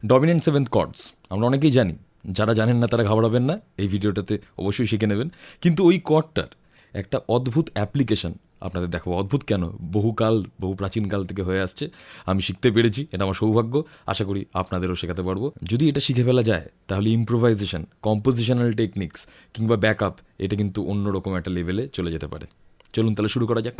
Dominant seventh chords আমরা অনেকেই জানি, যারা জানেন না তারা ঘাবড়াবেন না, এই ভিডিওটাতে অবশ্যই শিখে নেবেন। কিন্তু ওই কর্ডটার একটা অদ্ভুত অ্যাপ্লিকেশন আপনাদের দেখাবো। অদ্ভুত কেন, বহু প্রাচীনকাল থেকে হয়ে আসছে, আমি শিখতে পেরেছি, এটা আমার সৌভাগ্য। আশা করি আপনাদেরও শেখাতে পারবো। যদি এটা শিখে ফেলা যায় তাহলে ইম্প্রোভাইজেশন, কম্পোজিশনাল টেকনিক্স কিংবা ব্যাকআপ, এটা কিন্তু অন্যরকম একটা লেভেলে চলে যেতে পারে। চলুন তাহলে শুরু করা যাক।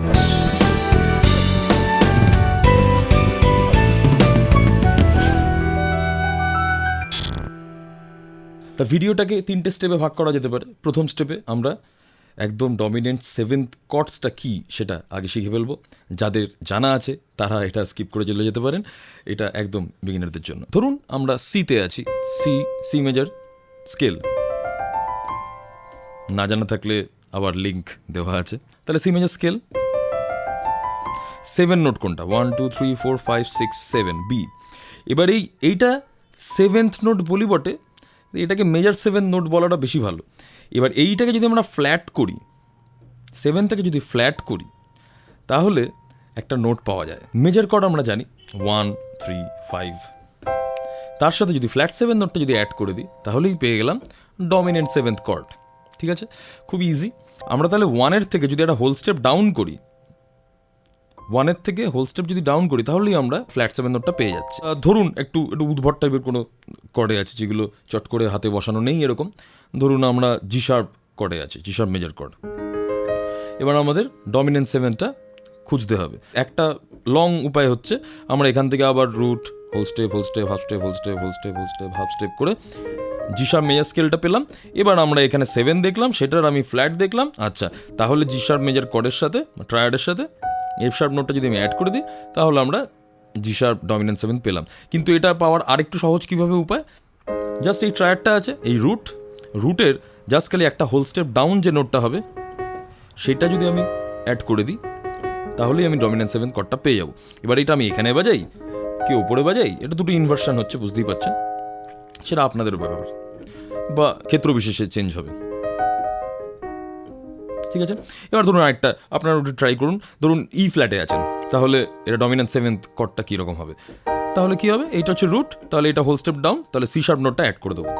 তা ভিডিওটাকে 3টে স্টেপে ভাগ করা যেতে পারে। প্রথম স্টেপে আমরা একদম ডমিনেন্ট সেভেন্থ কর্ডসটা কী সেটা আগে শিখে ফেলবো। যাদের জানা আছে তারা এটা স্কিপ করে চলে যেতে পারেন, এটা একদম বিগিনারদের জন্য। ধরুন আমরা সিতে আছি, সি মেজর স্কেল, না জানা থাকলে আবার লিঙ্ক দেওয়া আছে। তাহলে সি মেজর স্কেল, 7 নোট কোনটা, 1 2 3 4 5 6 7 বি। এবার এইটা সেভেন্থ নোট বলি বটে, এটাকে মেজর 7 নোট বলাটা বেশি ভালো। এবার এইটাকে যদি আমরা ফ্ল্যাট করি, 7টাকে যদি ফ্ল্যাট করি তাহলে একটা নোট পাওয়া যায়। মেজর কর্ড আমরা জানি 1 3 5, তার সাথে যদি ফ্ল্যাট 7 নোটটা যদি অ্যাড করে দিই তাহলেই পেয়ে গেলাম ডমিনেন্ট সেভেন্থ কর্ড। ঠিক আছে, খুব ইজি। আমরা তাহলে 1-এর থেকে যদি একটা হোল স্টেপ ডাউন করি, 1-এর থেকে হোল স্টেপ যদি ডাউন করি তাহলেই আমরা ফ্ল্যাট 7 নোটটা পেয়ে যাচ্ছি। ধরুন একটু উদ্ভট টাইপের কোনো কর্ডে আছে যেগুলো চট করে হাতে বসানো নেই এরকম। ধরুন আমরা জি শার্প কর্ডে আছি, জি শার্প মেজর কর্ড। এবার আমাদের ডমিনেন্ট 7টা খুঁজতে হবে। একটা লং উপায় হচ্ছে আমরা এখান থেকে আবার root, whole step, whole step, half step, whole step, whole step, whole step, half step করে জি শার্প মেজর স্কেলটা পেলাম। এবার আমরা এখানে 7 দেখলাম, সেটার আমি ফ্ল্যাট দেখলাম। আচ্ছা, তাহলে জি শার্প মেজর কর্ডের সাথে, ট্রায়াডের সাথে এফ শার্প নোটটা যদি আমি অ্যাড করে দিই তাহলে আমরা জি শার্প ডমিনেন্ট 7 পেলাম। কিন্তু এটা পাওয়ার আরেকটু সহজ কীভাবে উপায়, জাস্ট এই ট্রায়াডটা আছে, এই রুটের জাস্ট খালি একটা হোল স্টেপ ডাউন যে নোটটা হবে সেটা যদি আমি অ্যাড করে দিই তাহলেই আমি ডমিনেন্ট 7 কর্ডটা পেয়ে যাবো। এবার এটা আমি এখানে বাজাই কি ওপরে বাজাই, এটা দুটো ইনভার্সন হচ্ছে, বুঝতেই পারছেন। সেটা আপনাদের ব্যাপার বা ক্ষেত্র বিশেষে চেঞ্জ হবে। ঠিক আছে, এবার ধরুন আরেকটা আপনারা ওটা ট্রাই করুন। ধরুন ই ফ্ল্যাটে আছেন, তাহলে এটা ডমিনেন্ট 7 কর্ডটা কীরকম হবে, তাহলে কী হবে, এইটা হচ্ছে রুট, তাহলে এটা হোল স্টেপ ডাউন, তাহলে সি শার্প নোটটা অ্যাড করে দেবো।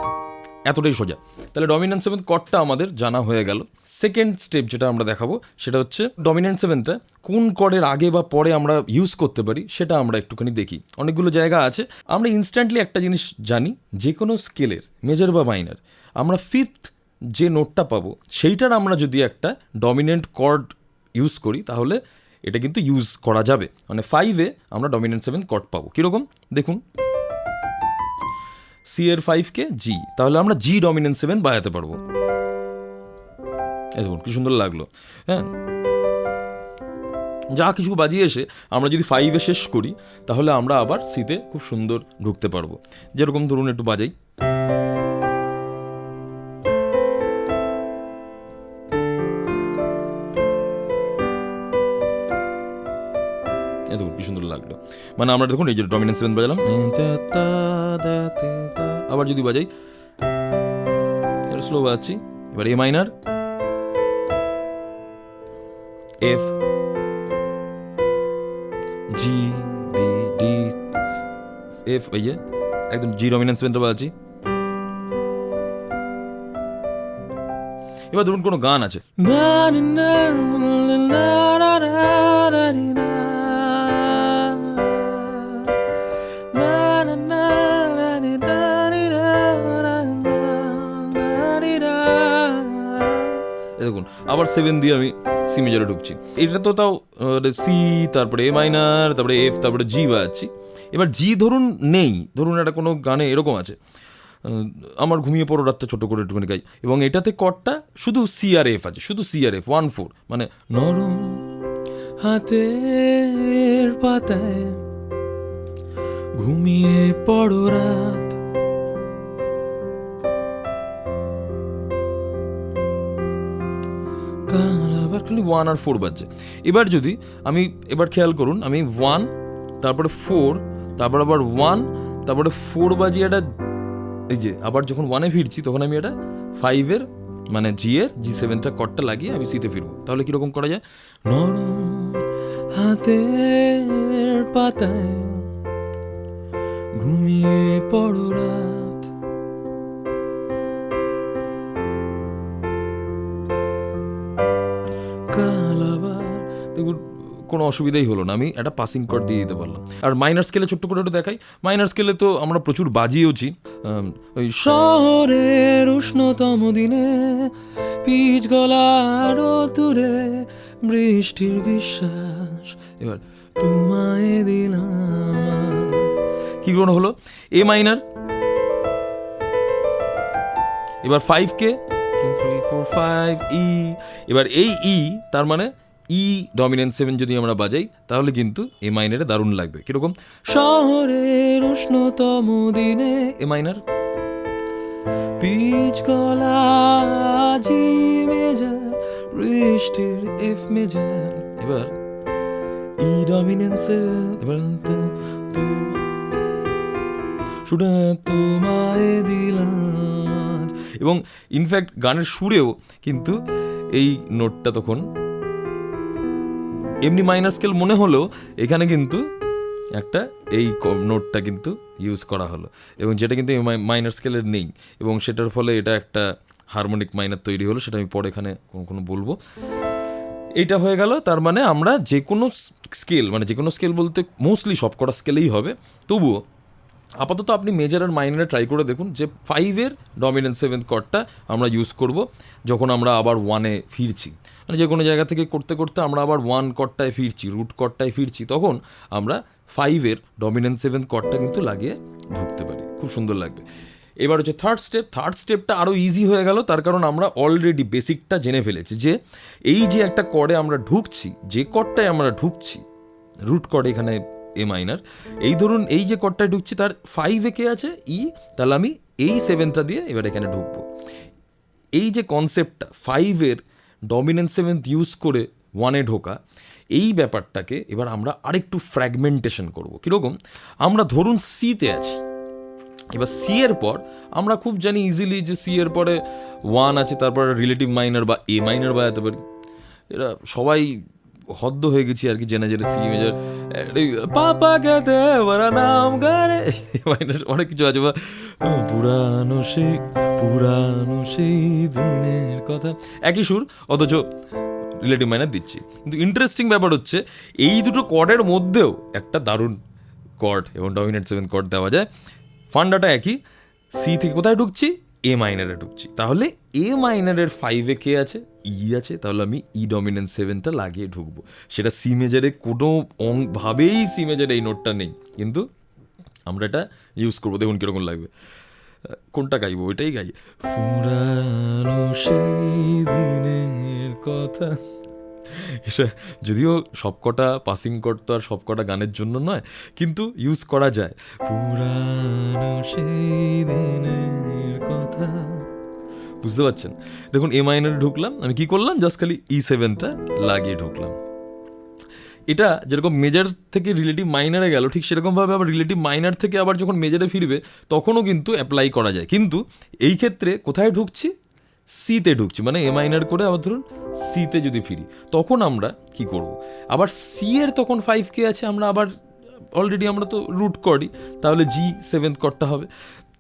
এতটাই সোজা। তাহলে ডমিনেন্ট 7 কর্ডটা আমাদের জানা হয়ে গেল। সেকেন্ড স্টেপ যেটা আমরা দেখাবো সেটা হচ্ছে ডমিনেন্ট 7টা কোন কর্ডের আগে বা পরে আমরা ইউজ করতে পারি সেটা আমরা একটুখানি দেখি। অনেকগুলো জায়গা আছে। আমরা ইনস্ট্যান্টলি একটা জিনিস জানি, যে কোনো স্কেলের মেজর বা মাইনার আমরা ফিফথ যে নোটটা পাবো সেইটার আমরা যদি একটা ডমিনেন্ট কর্ড ইউজ করি তাহলে এটা কিন্তু ইউজ করা যাবে। মানে 5-এ আমরা ডমিনেন্ট 7 কর্ড পাবো। কীরকম দেখুন, সি এর 5কে জি, তাহলে আমরা জি ডমিনেন্ট 7 বাজাতে পারবো। দেখুন কি সুন্দর লাগলো। হ্যাঁ, যা কিছু বাজিয়ে এসে আমরা যদি 5-এ শেষ করি তাহলে আমরা আবার সিতে খুব সুন্দর ঢুকতে পারবো। যেরকম ধরুন একটু বাজাই, দেখুন কি সুন্দর লাগলো। মানে আমরা দেখুন এই যে ডমিনেন্ট 7 বাজালাম, আবার যদি বাজাই স্লো বাজাচ্ছি। এবার এ মাইনার, এফ, জি, ডি, ডি, এফ, এই যে একদম জি ডমিনেন্ট 7টা বাজাচ্ছি। এবার ধরুন কোনো গান আছে, দেখুন আবার 7 দিয়ে আমি সি মেজরে ঢুকছি। এটা তো তাও সি, তারপরে এ মাইনার, তারপরে এফ, তারপরে জি বাজাচ্ছি। এবার জি ধরুন নেই, ধরুন একটা কোনো গানে এরকম আছে, আমার ঘুমিয়ে পড়ো রাতটা ছোটো করে একটুখানি গাই, এবং এটাতে কর্ডটা শুধু সি আর এফ আছে, শুধু সি আর এফ 1-4, মানে নরম হাতের পাতায় ঘুমিয়ে পড়ো রাত, আবার খালি 1 আর 4 বাজছে। এবার যদি আমি এবার খেয়াল করুন, আমি 1 তারপরে 4 তারপর আবার 1 তারপরে 4 বাজিয়ে এটা, এই যে আবার যখন 1-এ ফিরছি তখন আমি এটা 5-এর মানে জি7টা কর্ডটা লাগিয়ে আমি সিতে ফিরবো। তাহলে কীরকম করা যায়, নরম হাতের পাতায় ঘুমিয়ে পড়ো রাত। কাল আবার, দেখুন কোনো অসুবিধাই হলো না, আমি একটা পাসিং কর্ড দিয়ে দিতে পারলাম। আর মাইনার স্কেলে ছোট্ট করে একটু দেখাই, মাইনার স্কেলে তো আমরা প্রচুর বাজিয়েওছি। ওই শহরের উষ্ণতম দিনে পিচ গলার তুরে বৃষ্টির বিশ্বাস, এবার তোমায় দিলাম। কি কোনো হলো, এ মাইনার, এবার 5কে 2 3 4 5 ই, এবার এই ই তার মানে ই ডমিনেন্ট 7 যদি আমরা বাজাই তাহলে কিন্তু এ মাইনারে দারুণ লাগবে। কিরকম, শহরের উষ্ণতম দিনে এ মাইনার, পিচ গলা জি মেজর বৃষ্টির এফ মেজর, এবার ই ডমিনেন্ট 7, এবার শুধু তোমায় দিলাম। এবং ইনফ্যাক্ট গানের সুরেও কিন্তু এই নোটটা তখন এমনি মাইনার স্কেল মনে হলো, এখানে কিন্তু একটা এই নোটটা কিন্তু ইউজ করা হলো, এবং যেটা কিন্তু মাইনার স্কেলের নেই, এবং সেটার ফলে এটা একটা হারমোনিক মাইনার তৈরি হলো, সেটা আমি পরে এখানে কোনো বলবো। এইটা হয়ে গেল, তার মানে আমরা যে কোনো স্কেল, মানে যে কোনো স্কেল বলতে মোস্টলি সব কটা স্কেলেই হবে, তবুও আপাতত আপনি মেজর আর মাইনারে ট্রাই করে দেখুন যে 5-এর ডমিনেন্ট 7th কর্ডটা আমরা ইউজ করব যখন আমরা আবার 1-এ ফিরছি, মানে যে কোনো জায়গা থেকে করতে করতে আমরা আবার 1 কর্ডটায় ফিরছি, রুট কর্ডটায় ফিরছি, তখন আমরা 5-এর ডমিনেন্ট 7th কর্ডটা কিন্তু লাগিয়ে ঢুকতে পারি, খুব সুন্দর লাগবে। এবার হচ্ছে থার্ড স্টেপটা আরও ইজি হয়ে গেল, তার কারণ আমরা অলরেডি বেসিকটা জেনে ফেলেছি যে এই যে একটা কর্ডে আমরা ঢুকছি, যে কর্ডটায় আমরা ঢুকছি, রুট কর্ড এখানে এ মাইনার, এই ধরুন এই যে কর্ডটায় ঢুকছি তার 5-এ কে আছে ই, তাহলে আমি এই 7টা দিয়ে এবার এখানে ঢুকবো। এই যে কনসেপ্টটা 5-এর ডমিনেন্ট 7th ইউজ করে 1-এ ঢোকা, এই ব্যাপারটাকে এবার আমরা আরেকটু ফ্র্যাগমেন্টেশন করব। কীরকম, আমরা ধরুন সিতে আছি, এবার সি এর পর আমরা খুব জানি ইজিলি যে সি এর পরে 1 আছে, তারপর রিলেটিভ মাইনার বা এ মাইনার বাজাতে পারি, এরা সবাই হদ্দ হয়ে গেছি আর কি জেনে জেনে সি মেজর, পাপা কেতে বড় নাম গারে মাইনার, অনেক কিছু আছে, বা পুরানো সেই দিনের কথা, একই সুর অথচ রিলেটিভ মাইনার দিচ্ছি। কিন্তু ইন্টারেস্টিং ব্যাপার হচ্ছে এই দুটো কর্ডের মধ্যেও একটা দারুণ কর্ড এবং ডমিনেন্ট 7th কর্ড দেওয়া যায়, ফান্ডাটা একই, সি থেকে কোথায় ঢুকছি, এ মাইনারে ঢুকছি, তাহলে এ মাইনারের 5-এ কে আছে, ই আছে, তাহলে আমি ই ডমিনেন্ট 7টা লাগিয়ে ঢুকবো। সেটা সি মেজারে কোনো ভাবেই সি মেজারে এই নোটটা নেই, কিন্তু আমরা এটা ইউজ করবো, দেখুন কীরকম লাগবে। কোনটা গাইবো, ওইটাই গাই, পুরানো সেই দিনের কথা। এটা যদিও সবকটা পাসিং কর্ড তো আর সবকটা গানের জন্য নয়, কিন্তু ইউজ করা যায়, পুরানো সেই দিনের কথা, বুঝতে পারছেন? দেখুন এ মাইনারে ঢুকলাম, আমি কি করলাম, জাস্ট খালি ই 7টা লাগিয়ে ঢুকলাম। এটা যেরকম মেজার থেকে রিলেটিভ মাইনারে গেল, ঠিক সেরকমভাবে আবার রিলেটিভ মাইনার থেকে আবার যখন মেজারে ফিরবে তখনও কিন্তু অ্যাপ্লাই করা যায়, কিন্তু এই ক্ষেত্রে কোথায় ঢুকছি, সিতে ঢুকছি, মানে এ মাইনার করে আবার ধরুন সিতে যদি ফিরি, তখন আমরা কি করব, আবার সি এর তখন 5-কে আছে, আমরা আবার অলরেডি আমরা তো রুট কর্ডই, তাহলে জি 7th কর্ডটা হবে,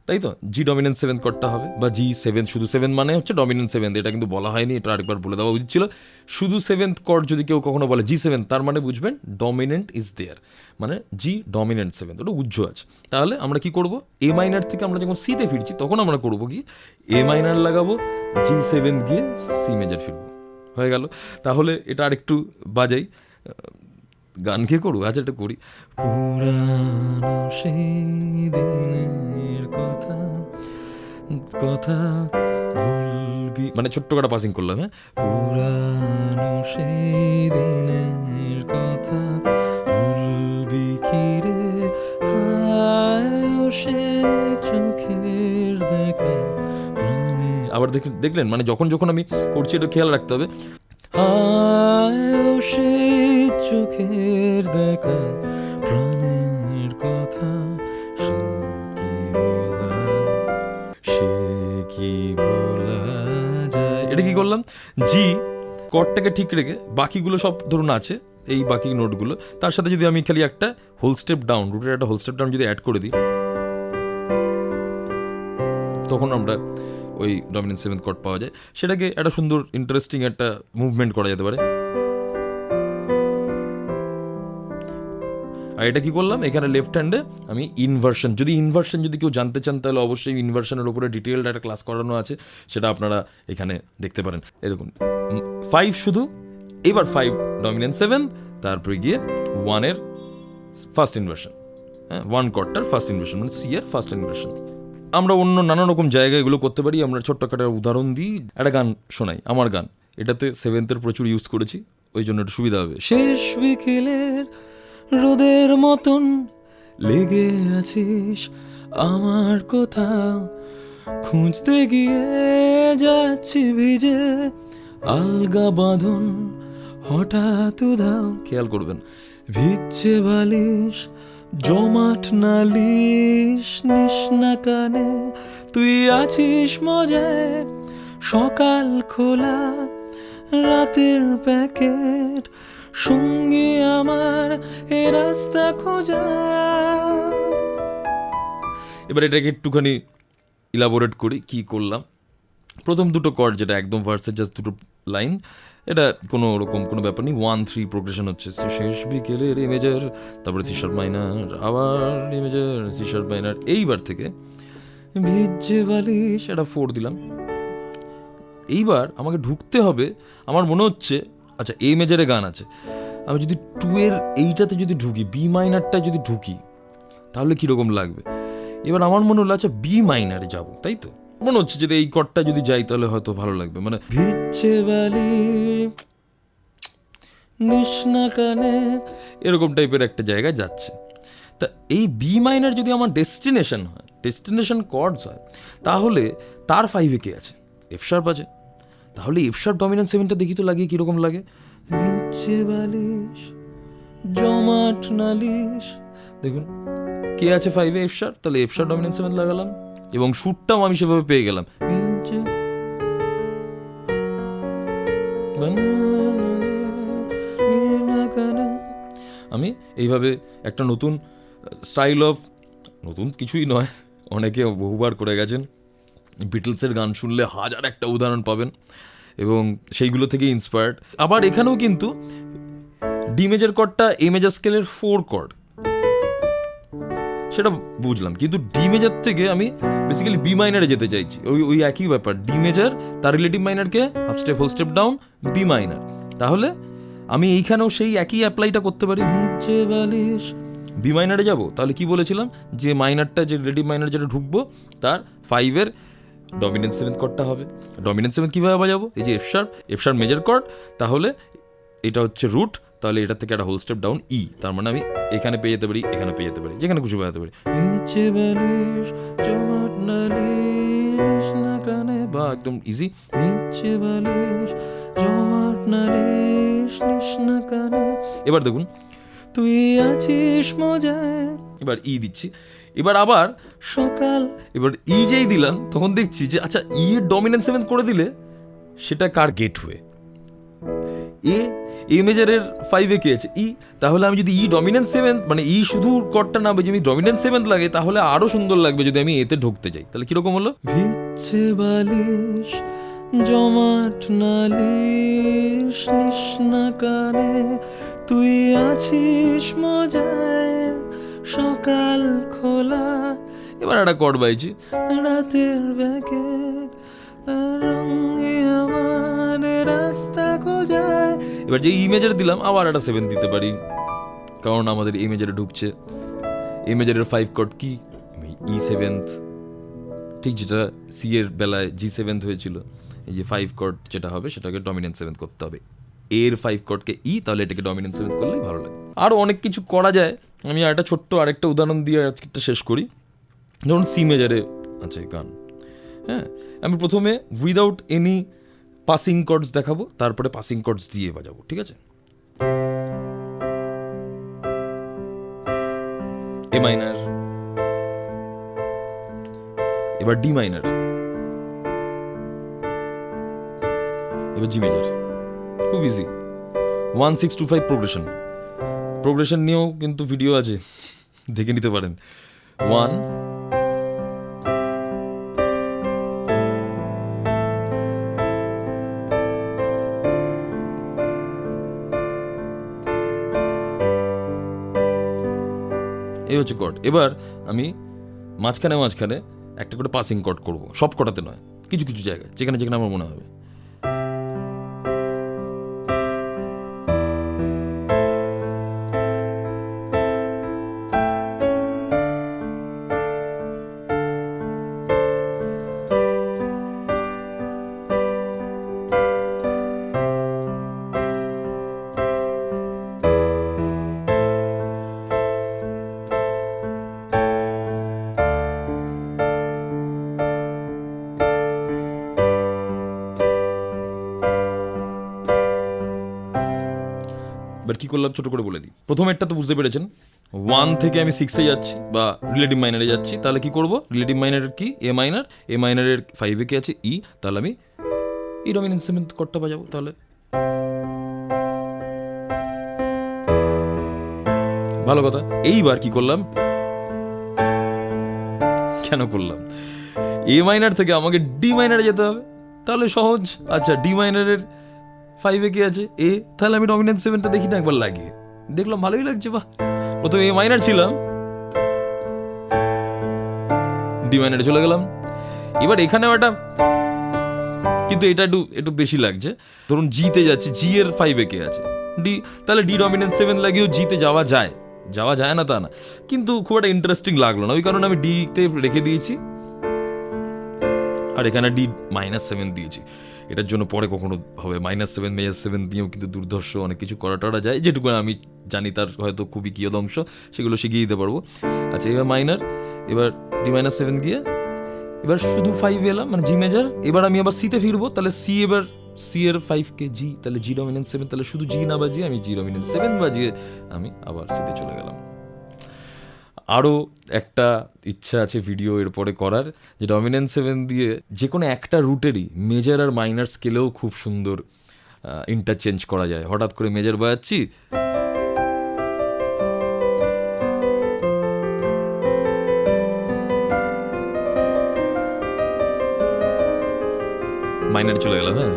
তাই তো, জি ডমিনেন্ট 7th কর্ডটা হবে, বা জি 7, শুধু 7 মানে হচ্ছে ডমিনেন্ট 7, এটা কিন্তু বলা হয়নি, এটা আরেকবার বলে দেওয়া উচিত ছিল। শুধু 7th কর্ড যদি কেউ কখনো বলে জি 7, তার মানে বুঝবেন ডমিনেন্ট ইজ দেয়ার, মানে জি ডমিনেন্ট 7, ওটা উজ্জ্ব আছে। তাহলে আমরা কি করব, এ মাইনার থেকে আমরা যখন সিতে ফিরছি তখন আমরা করব কি, এ মাইনার লাগাবো, জি 7 গিয়ে সি মেজর ফিরবো, হয়ে গেল। তাহলে এটা আরেকটু বাজাই, গান কে করবো, আচ্ছা এটা করি, পুরানো সেই দিনের কথা ভুলবি, মানে ছোট্ট কটা পাসিং করলাম, হ্যাঁ, পুরানো সেই দিনের কথা ভুলবি কি রে, সে চোখের দেখা, আবার দেখলেন, মানে যখন যখন আমি করছি এটা খেয়াল রাখতে হবে, সে চোখের দেখা প্রাণের কথা, সে কি বলা যায়, এটা কি করলাম, জি কর্ডটাকে ঠিক রেখে বাকিগুলো সব ধরুন আছে, এই বাকি নোটগুলো, তার সাথে যদি আমি খালি একটা হোল স্টেপ ডাউন, রুটের একটা হোল স্টেপ ডাউন যদি অ্যাড করে দিই, তখন আমরা ওই ডমিনেন্ট সেভেন্থ কর্ড পাওয়া যায়, সেটাকে একটা সুন্দর ইন্টারেস্টিং একটা মুভমেন্ট করা যেতে পারে। আর এটা কি করলাম, এখানে লেফট হ্যান্ডে আমি ইনভার্সন, যদি কেউ জানতে চান তাহলে অবশ্যই ইনভার্সনের উপরে ডিটেলড একটা ক্লাস করানো আছে, সেটা আপনারা এখানে দেখতে পারেন। এই দেখুন 5 শুধু, এবার 5 ডমিনেন্ট 7, তারপরে গিয়ে 1-এর ফার্স্ট ইনভার্সন, হ্যাঁ 1 কর্ডটার ফার্স্ট ইনভার্সন, মানে সি এর ফার্স্ট ইনভার্সন। আমরা অন্য নানা রকম জায়গায় এগুলো করতে পারি। আমরা ছোট্ট একটা উদাহরণ দিই, একটা গান শোনাই, আমার গান, এটাতে সেভেন্থের প্রচুর ইউজ করেছি, ওই জন্য একটু সুবিধা হবে। শেষ বিকেলের রোদের মতন লেগে আছিস আমার কোথাও, খুঁজতে গিয়ে যাচ্ছি ভিজে আলগা বাঁধন, হঠাৎ উধাও, খেয়াল করবেন, ভিজছে বালিশ জমাট নালিশ, নিস না কানে তুই আছিস মজায়, সকাল খোলা রাতের প্যাকেট, সঙ্গে আমার এ রাস্তা খোঁজা। এবার এটাকে একটুখানি ইলাবোরেট করি, কি করলাম। প্রথম দুটো কর্ড যেটা একদম ভার্সের জাস্ট দুটো লাইন, এটা কোনো রকম কোনো ব্যাপার নেই, 1-3 প্রোগ্রেশন হচ্ছে, শেষ বিকেলের এ মেজর, তারপরে সি শার্প মাইনার, আবার A major, C sharp minor. এইবার থেকে ভিজে বালিশ, এটা 4 দিলাম। এইবার আমাকে ঢুকতে হবে, আমার মনে হচ্ছে আচ্ছা এ মেজরে গান আছে, আমি যদি 2-এর এইটাতে যদি ঢুকি, বি মাইনারটা যদি ঢুকি তাহলে কীরকম লাগবে। এবার আমার মনে হলো আচ্ছা বি মাইনারে যাবো, তাই তো মনে হচ্ছে যদি এই কর্ডটা যদি যাই তাহলে হয়তো ভালো লাগবে, মানে ভিজছে বালি নিষ্ণা কানে, এরকম টাইপের একটা জায়গায় যাচ্ছে। তা এই বি মাইনার যদি আমার ডেস্টিনেশন হয়, ডেস্টিনেশন কর্ডস হয়, তাহলে তার 5-এ কে আছে, এফ শার্প আছে, তাহলে এফ শার্প ডমিনেন্ট 7টা দেখি তো লাগিয়ে কীরকম লাগে। ভিজছে বালিশ জমাট নালিশ, দেখুন কে আছে 5-এ, এফ শার্প, তাহলে এফ শার্প ডমিনেন্ট 7 লাগালাম এবং সুরটাও আমি সেভাবে পেয়ে গেলাম। আমি এইভাবে একটা নতুন স্টাইল অফ, নতুন কিছুই নয়, অনেকে বহুবার করে গেছেন, বিটলসের গান শুনলে হাজার একটা উদাহরণ পাবেন এবং সেইগুলো থেকে ইন্সপায়ার্ড। আবার এখানেও কিন্তু ডি মেজর কর্ডটা এ মেজর স্কেলের 4 কর্ড, সেটা বুঝলাম, কিন্তু ডি মেজর থেকে আমি বেসিক্যালি বি মাইনারে যেতে চাইছি, ওই একই ব্যাপার, ডি মেজর তার রিলেটিভ মাইনারকে half step whole step down, B minor, তাহলে আমি এইখানেও সেই একই অ্যাপ্লাইটা করতে পারি। ভিজে বালিশ বি মাইনারে যাব, তাহলে কি বলেছিলাম যে মাইনারটা, যে রিলেটিভ মাইনার যেটা ঢুকবো তার 5-এর ডমিনেন্ট 7 কর্ডটা হবে। ডমিনেন্ট 7 কীভাবে বাজাবো, এই যে এফ শার্প মেজর কর্ড, তাহলে এটা হচ্ছে রুট, তাহলে এটা থেকে একটা হোল স্টেপ ডাউন ই, তার মানে আমি এখানে পেয়ে যেতে পারি, এখানে পেয়ে যেতে পারি, যেখানে খুশি বাজাতে পারি। বা একদম ইজি, এবার দেখুন তুই আছিস মজায়, এবার ই দিচ্ছি, এবার আবার সকাল, এবার ই যেই দিলাম তখন দেখছি যে আচ্ছা ই এর ডমিনেন্ট 7 করে দিলে সেটা কার গেটওয়ে, এ মেজারের 5-এ কে আছে, ই, তাহলে আমি যদি ই ডমিনেন্ট 7, মানে ই শুধু কর্ডটা না বেজে আমি ডমিনেন্ট 7 লাগে, তাহলে আরো সুন্দর লাগবে যদি আমি এতে ঢুকতে যাই। তাহলে কিরকম হলো, ভিজছে বালিশ জমাট নালিশ, নিষ্ণা কানে তুই আছিস মজায়, সকাল খোলা, এবার একটা কর্ড বাইছি, রাতের ব্যাকেট রঙে আমার রাস্তা খোঁজায়। এবার যে ইমেজের দিলাম আবার একটা 7 দিতে পারি, কারণ আমাদের ইমেজের ঢুকছে। ইমেজের 5 কর্ড কি, E7, ঠিক যেটা সি এর বেলায় G7 হয়েছিল, এই যে 5 কর্ড যেটা হবে সেটাকে ডমিনেন্ট 7 করতে হবে, এর 5 কর্ডকে ই, তাহলে এটাকে ডমিনেন্ট 7 করলেই ভালো লাগে। আরও অনেক কিছু করা যায়, আমি একটা ছোট্ট আরেকটা উদাহরণ দিয়ে আজকেরটা শেষ করি। ধরুন সি মেজারে আছে গান, হ্যাঁ, আমি প্রথমে উইদাউট এনি পাসিং কর্ডস দেখাবো, তারপরে পাসিং কর্ডস দিয়ে বাজাবো, ঠিক আছে। এ মাইনার, এবার ডি মাইনার, এবার জি মেজর, খুব ইজি। 1-6-2-5 প্রোগ্রেশন নিয়েও কিন্তু ভিডিও আছে, দেখে নিতে পারেন। 1 এই হচ্ছে কর্ড। এবার আমি মাঝখানে মাঝখানে একটা করে পাসিং কর্ড করব, সব কটাতে নয়, কিছু কিছু জায়গায় যেখানে যেখানে আমার মনে হবে। এবার কী করলাম ছোটো করে বলে দিই। প্রথমেরটা তো বুঝতে পেরেছেন, 1 থেকে আমি 6-এ যাচ্ছি বা রিলেটিভ মাইনারে যাচ্ছি, তাহলে কি করব, রিলেটিভ মাইনারের কি এ মাইনারের 5-এ কি আছে ই, তাহলে আমি ই ডমিনেন্ট 7th কর্ডটা বাজাবো। তাহলে ভালো কথা। এইবার কি করলাম, কেন করলাম, এ মাইনার থেকে আমাকে ডি মাইনারে যেতে হবে, তাহলে সহজ। আচ্ছা, ডি মাইনারের 5-এ কি আছে এ, তাহলে আমি ডমিনেন্ট 7টা দেখি না একবার লাগিয়ে, দেখলাম ভালোই লাগছে, বাহ। প্রথমে এ মাইনার ছিলাম, ডি মাইনারে চলে গেলাম। এবার এখানেও একটা, কিন্তু এটা একটু বেশি লাগছে। ধরুন জিতে যাচ্ছে, জি এর 5-এ কে আছে ডি, তাহলে ডি ডমিনেন্ট 7 লাগিয়েও জিতে যাওয়া যায় না তা না, কিন্তু খুব একটা ইন্টারেস্টিং লাগলো না, ওই কারণে আমি ডিতে রেখে দিয়েছি আর এখানে ডি -7 দিয়েছি। এটার জন্য পরে কখনো হবে -7 মেজর 7 দিয়েও কিন্তু দুর্ধর্ষ অনেক কিছু করা যায়, যেটুকু আমি জানি তার হয়তো খুবই কিয়দংশ, সেগুলো শিখিয়ে দিতে পারবো। আচ্ছা, এবার মাইনার, এবার ডি -7 দিয়ে এবার শুধু 5 এলাম, মানে জি মেজর। এবার আমি আবার সিতে ফিরবো, তাহলে সি, এবার সি এর 5 কে জি, তাহলে জি ডমিনেন্ট 7, তাহলে শুধু জি না বাজিয়ে আমি জি ডমিনেন্ট 7 বাজিয়ে আমি আবার সিতে চলে গেলাম। আরও একটা ইচ্ছা আছে ভিডিও এরপরে করার, যে ডমিনেন্ট 7 দিয়ে যে কোনো একটা রুটেরই মেজর আর মাইনার স্কেলেও খুব সুন্দর ইন্টারচেঞ্জ করা যায়। হঠাৎ করে মেজর বাজাচ্ছি, মাইনার চলে গেলাম, হ্যাঁ,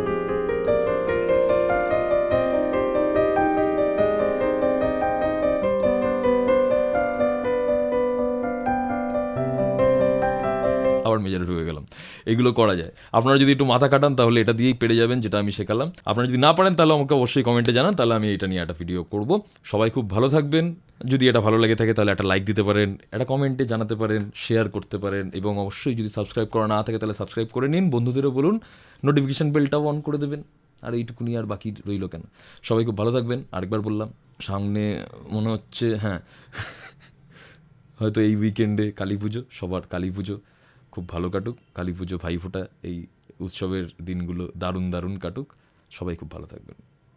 আবার মেজারে ঢুকে গেলাম। এগুলো করা যায়। আপনারা যদি একটু মাথা কাটান তাহলে এটা দিয়েই পেরে যাবেন, যেটা আমি শেখালাম। আপনারা যদি না পারেন তাহলে আমাকে অবশ্যই কমেন্টে জানান, তাহলে আমি এটা নিয়ে একটা ভিডিও করব। সবাই খুব ভালো থাকবেন। যদি এটা ভালো লেগে থাকে তাহলে একটা লাইক দিতে পারেন, একটা কমেন্টে জানাতে পারেন, শেয়ার করতে পারেন, এবং অবশ্যই যদি সাবস্ক্রাইব করা না থাকে তাহলে সাবস্ক্রাইব করে নিন। বন্ধুদেরও বলুন নোটিফিকেশান বেলটাও অন করে দেবেন। আর এইটুকুনি, আর বাকি রইল কেন। সবাই খুব ভালো থাকবেন। আরেকবার বললাম, সামনে মনে হচ্ছে, হ্যাঁ, হয়তো এই উইকেন্ডে কালী পুজো, সবার কালী পুজো খুব ভালো কাটুক। কালী পুজো, ভাইফোঁটা, এই উৎসবের দিনগুলো দারুণ কাটুক। সবাই খুব ভালো থাকবেন।